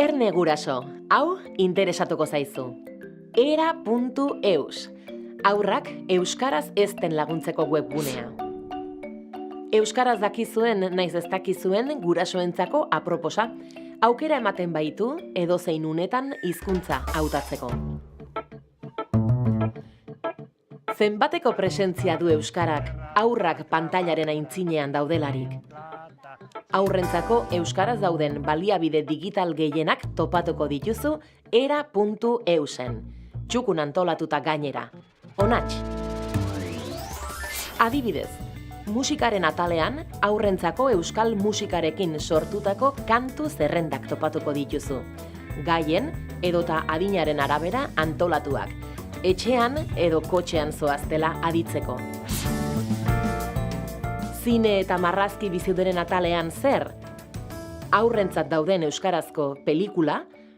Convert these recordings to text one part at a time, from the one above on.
Erne guraso, hau interesatuko zaizu. Era.eus, haurrak euskaraz ezten laguntzeko webgunea. Euskaraz dakizuen naiz ez dakizuen gurasoentzako aproposa, aukera ematen baitu edozein unetan hizkuntza hautatzeko. Zenbateko presentzia du euskarak haurrak pantailaren aintzinean daudelarik? Haurrentzako euskaraz dauden baliabide digital gehienak topatuko dituzu era.eusen. Txukun antolatuta gainera. Onatx! Adibidez, musikaren atalean haurrentzako euskal musikarekin sortutako kantu zerrendak topatuko dituzu. Gaien edota adinaren arabera antolatuak. Etxean edo kotxean zoaztela aditzeko. Zine eta marrazki bizideren atalean zer? Haurrentzat dauden euskarazko pelikula,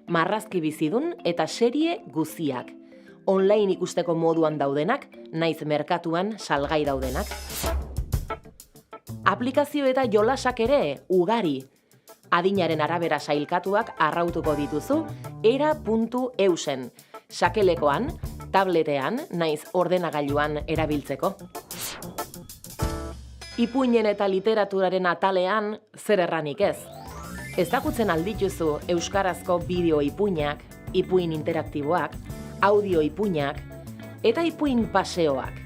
marrazki bizidun eta serie guziak. Online ikusteko moduan daudenak, naiz merkatuan salgai daudenak. Aplikazio eta jolasak ere ugari. Adinaren arabera sailkatuak arrautuko dituzu era.eusen. Sakelekoan, tabletean, naiz ordenagailuan erabiltzeko. Ipuinen eta literaturaren atalean zer erranik ez. Ezagutzen aldituzu euskarazko bideo ipuinak, ipuin interaktiboak, audio ipuinak eta ipuin paseoak.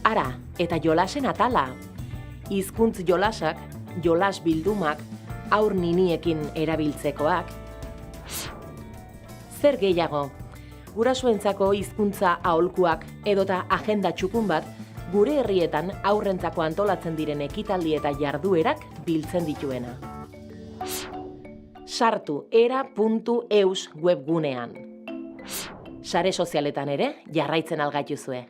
Ara, eta jolasen atala. Hizkuntz jolasak, jolas bildumak, haur niniekin erabiltzekoak. Zer gehiago, gurasoentzako hizkuntza aholkuak edota agenda txukun bat gure herrietan haurrentzako antolatzen diren ekitaldi eta jarduerak biltzen dituena. Sartu era.eus webgunean. Sare sozialetan ere jarraitzen algaituzue.